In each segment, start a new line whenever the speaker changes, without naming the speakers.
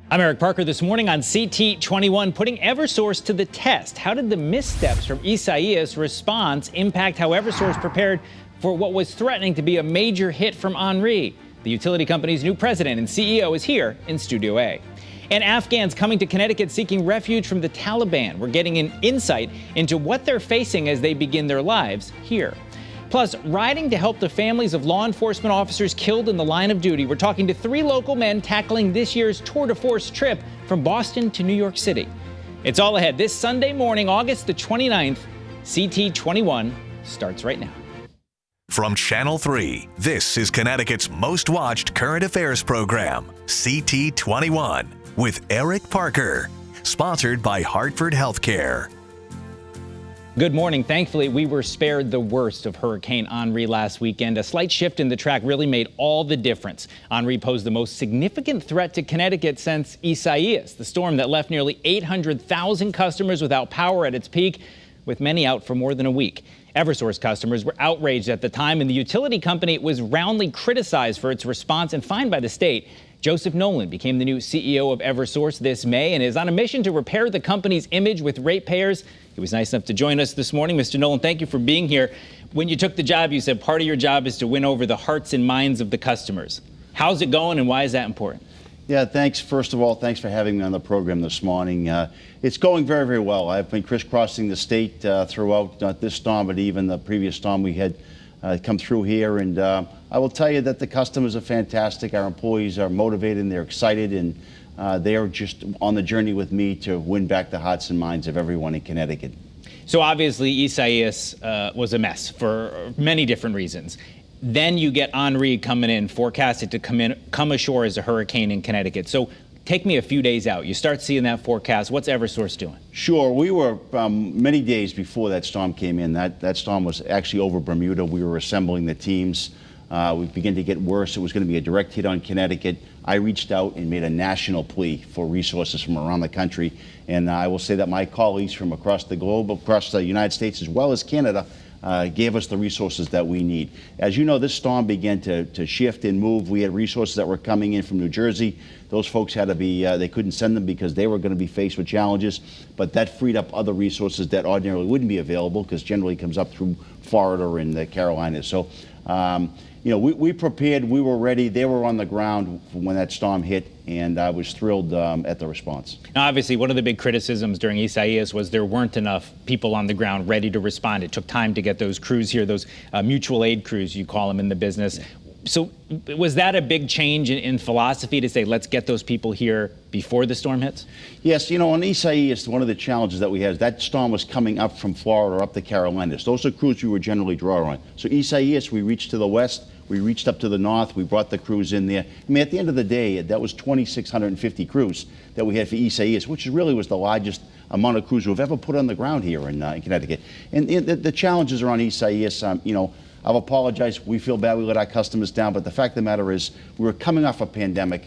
I'm Eric Parker this morning on CT21, putting Eversource to the test. How did the missteps from Isaias' response impact how Eversource prepared for what was threatening to be a major hit from Henri? The utility company's new president and CEO is here in Studio A. And Afghans coming to Connecticut seeking refuge from the Taliban. We're getting an insight into what they're facing as they begin their lives here. Plus, riding to help the families of law enforcement officers killed in the line of duty. We're talking to 3 local men tackling this year's tour de force trip from Boston to New York City. It's all ahead this Sunday morning, August the 29th. CT21 starts right now.
From Channel 3, this is Connecticut's most watched current affairs program, CT21, with Eric Parker. Sponsored by Hartford Healthcare.
Good morning. Thankfully, we were spared the worst of Hurricane Henri last weekend. A slight shift in the track really made all the difference. Henri posed the most significant threat to Connecticut since Isaias, the storm that left nearly 800,000 customers without power at its peak, with many out for more than a week. Eversource customers were outraged at the time, and the utility company was roundly criticized for its response and fined by the state. Joseph Nolan became the new CEO of Eversource this May and is on a mission to repair the company's image with ratepayers. He was nice enough to join us this morning. Mr. Nolan, thank you for being here. When you took the job, you said part of your job is to win over the hearts and minds of the customers. How's it going, and why is that important?
Yeah, thanks. First of all, thanks for having me on the program this morning. It's going very, very well. I've been crisscrossing the state throughout not this storm, but even the previous storm we had come through here. And I will tell you that the customers are fantastic. Our employees are motivated and they're excited, and they are just on the journey with me to win back the hearts and minds of everyone in Connecticut.
So obviously Isaias was a mess for many different reasons. Then you get Henri coming in, forecasted to come ashore as a hurricane in Connecticut. So take me a few days out. You start seeing that forecast. What's Eversource doing?
Sure. We were many days before that storm came in. That storm was actually over Bermuda. We were assembling the teams. We began to get worse. It was going to be a direct hit on Connecticut. I reached out and made a national plea for resources from around the country. And I will say that my colleagues from across the globe, across the United States as well as Canada, gave us the resources that we need. As you know, this storm began to shift and move. We had resources that were coming in from New Jersey. Those folks had to be, they couldn't send them because they were going to be faced with challenges. But that freed up other resources that ordinarily wouldn't be available, because generally it comes up through Florida and the Carolinas. So, you know, we prepared, we were ready. They were on the ground when that storm hit, and I was thrilled at the response.
Now, obviously, one of the big criticisms during Isaias was there weren't enough people on the ground ready to respond. It took time to get those crews here, those mutual aid crews, you call them in the business. So was that a big change in philosophy to say, let's get those people here before the storm hits?
Yes, you know, on Isaias, one of the challenges that we had is that storm was coming up from Florida or up the Carolinas. Those are crews we would generally draw on. So Isaias, we reached to the west, we reached up to the north, we brought the crews in there. I mean, at the end of the day, that was 2,650 crews that we had for Isaias, which really was the largest amount of crews we've ever put on the ground here in Connecticut. And the challenges around Isaias, you know, I've apologized. We feel bad we let our customers down, but the fact of the matter is we were coming off a pandemic.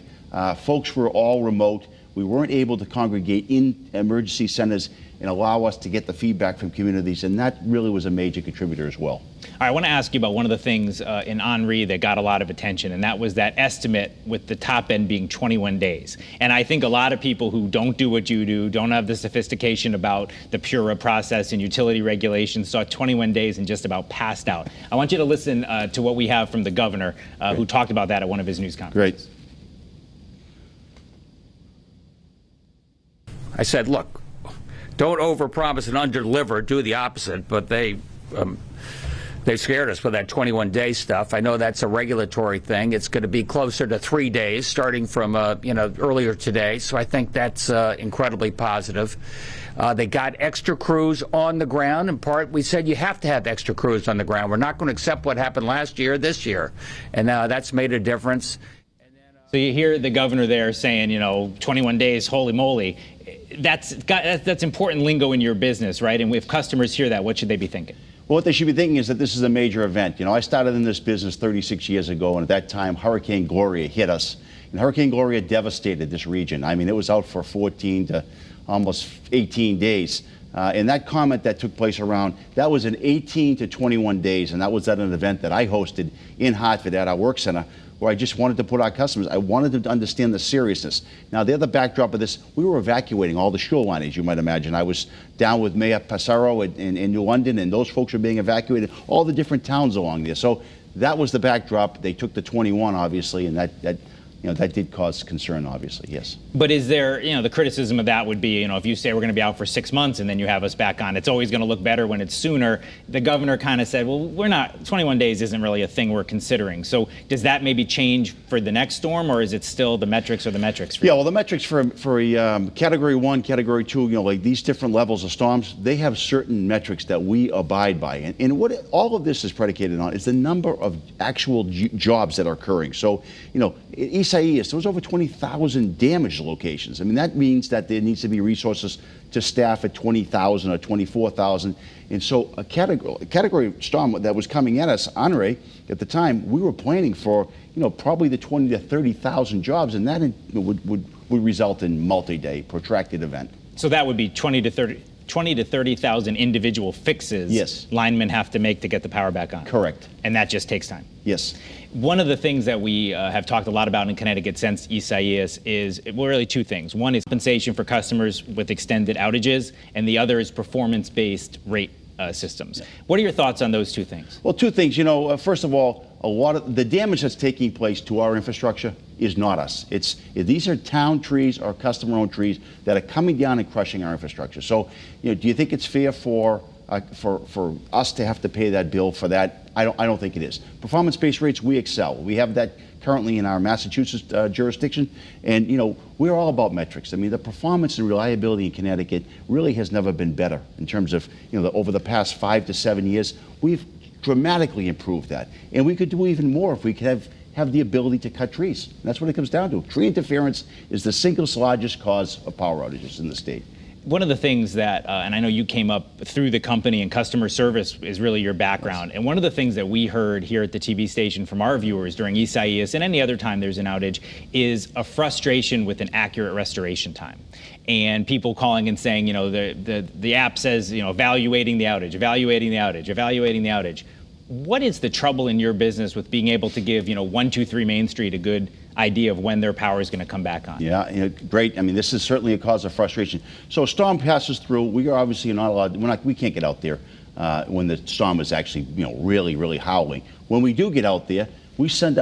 Folks were all remote. We weren't able to congregate in emergency centers and allow us to get the feedback from communities, and that really was a major contributor as well.
All right, I want to ask you about one of the things in Henri that got a lot of attention, and that was that estimate with the top end being 21 days. And I think a lot of people who don't do what you do, don't have the sophistication about the PURA process and utility regulations, saw 21 days and just about passed out. I want you to listen to what we have from the governor, who talked about that at one of his news conferences.
Great.
I said, look, don't overpromise and underdeliver, do the opposite, but they scared us with that 21-day stuff. I know that's a regulatory thing. It's going to be closer to 3 days, starting from earlier today. So I think that's incredibly positive. They got extra crews on the ground. In part, we said you have to have extra crews on the ground. We're not going to accept what happened last year, this year, and that's made a difference.
So you hear the governor there saying, 21 days, holy moly. That's important lingo in your business, right? And if customers hear that, what should they be thinking?
Well, what they should be thinking is that this is a major event. I started in this business 36 years ago, and at that time, Hurricane Gloria hit us. And Hurricane Gloria devastated this region. I mean, it was out for 14 to almost 18 days. And that comment that took place around, that was in 18 to 21 days, and that was at an event that I hosted in Hartford at our work center, where I just wanted to put our customers, I wanted them to understand the seriousness. Now, the other backdrop of this, we were evacuating all the shoreline, as you might imagine. I was down with Mayor Passaro in New London, and those folks were being evacuated, all the different towns along there. So that was the backdrop. They took the 21, obviously, and that did cause concern, obviously, yes.
But is there, the criticism of that would be, if you say we're going to be out for 6 months and then you have us back on, it's always going to look better when it's sooner. The governor kind of said, well, 21 days isn't really a thing we're considering. So does that maybe change for the next storm, or is it still the metrics or the metrics for you?
Yeah, well, the metrics for Category 1, Category 2, like these different levels of storms, they have certain metrics that we abide by. And what all of this is predicated on is the number of actual jobs that are occurring. So, Isaias, there was over 20,000 damaged locations. I mean, that means that there needs to be resources to staff at 20,000 or 24,000. And so a category storm that was coming at us, Andre, at the time, we were planning for, probably the 20 to 30,000 jobs, and that would result in multi-day, protracted event.
So that would be 20 to 30,000 individual fixes
yes.
linemen have to make to get the power back on.
Correct.
And that just takes time.
Yes.
One of the things that we have talked a lot about in Connecticut since Isaias is really two things. One is compensation for customers with extended outages, and the other is performance-based rate systems. What are your thoughts on those two things?
Well, two things. First of all, a lot of the damage that's taking place to our infrastructure is not us. These are town trees or customer-owned trees that are coming down and crushing our infrastructure. So, do you think it's fair for us to have to pay that bill for that? I don't think it is. Performance-based rates, we excel. We have that currently in our Massachusetts jurisdiction, and we're all about metrics. I mean, the performance and reliability in Connecticut really has never been better in terms of over the past 5 to 7 years. We've dramatically improved that, and we could do even more if we could have the ability to cut trees. And that's what it comes down to. Tree interference is the single largest cause of power outages in the state.
One of the things that, and I know you came up through the company, and customer service is really your background. Yes. And one of the things that we heard here at the TV station from our viewers during Isaias and any other time there's an outage is a frustration with an accurate restoration time. And people calling and saying, the app says, evaluating the outage, evaluating the outage, evaluating the outage. What is the trouble in your business with being able to give, 123 Main Street a good idea of when their power is going to come back on?
Yeah, great. I mean, this is certainly a cause of frustration. So a storm passes through. We are obviously not allowed. We can't get out there when the storm is actually, really, really howling. When we do get out there, we send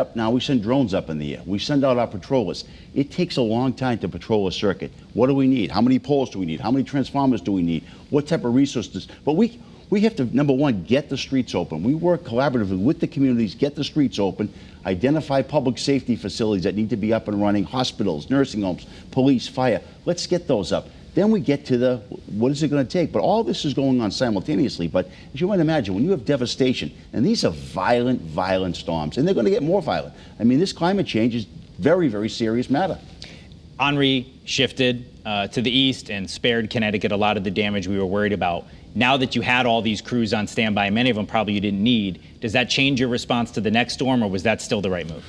drones up in the air. We send out our patrollers. It takes a long time to patrol a circuit. What do we need? How many poles do we need? How many transformers do we need? What type of resources? But we have to, number one, get the streets open. We work collaboratively with the communities, get the streets open, identify public safety facilities that need to be up and running, hospitals, nursing homes, police, fire. Let's get those up. Then we get to what is it going to take? But all this is going on simultaneously. But as you might imagine, when you have devastation, and these are violent, violent storms, and they're going to get more violent. I mean, this climate change is very, very serious matter.
Henri shifted to the east and spared Connecticut a lot of the damage we were worried about. Now that you had all these crews on standby, many of them probably you didn't need, does that change your response to the next storm, or was that still the right move?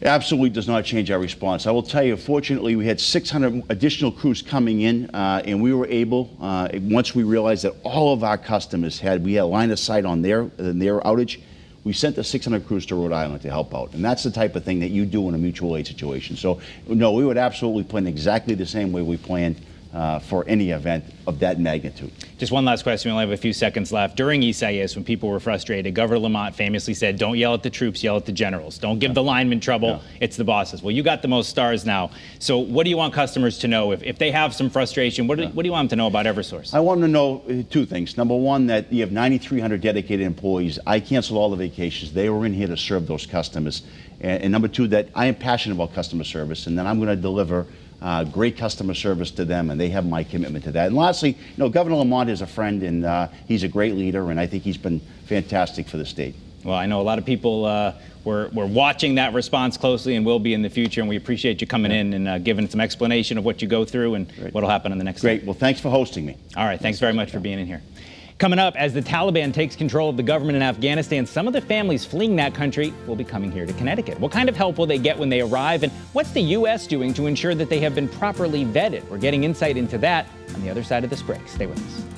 It absolutely does not change our response. I will tell you, fortunately, we had 600 additional crews coming in, and we were able, once we realized that all of our customers we had a line of sight on their outage, we sent the 600 crews to Rhode Island to help out. And that's the type of thing that you do in a mutual aid situation. So, no, we would absolutely plan exactly the same way we planned for any event of that magnitude.
Just one last question. We only have a few seconds left. During Isaias, when people were frustrated, Governor Lamont famously said, don't yell at the troops, yell at the generals. Don't give the linemen trouble. It's the bosses. Well, you got the most stars now. So what do you want customers to know? If they have some frustration, what do you want them to know about Eversource?
I want them to know two things. Number one, that you have 9,300 dedicated employees. I canceled all the vacations. They were in here to serve those customers. And number two, that I am passionate about customer service, and that I'm going to deliver great customer service to them, and they have my commitment to that. And lastly, Governor Lamont is a friend, and he's a great leader, and I think he's been fantastic for the state.
Well, I know a lot of people were watching that response closely and will be in the future, and we appreciate you coming in and giving some explanation of what you go through and what will happen in the next
Great.
time.
Well, thanks for hosting me.
All right. Thanks very much for being in here. Coming up, as the Taliban takes control of the government in Afghanistan, some of the families fleeing that country will be coming here to Connecticut. What kind of help will they get when they arrive? And what's the U.S. doing to ensure that they have been properly vetted? We're getting insight into that on the other side of this break. Stay with us.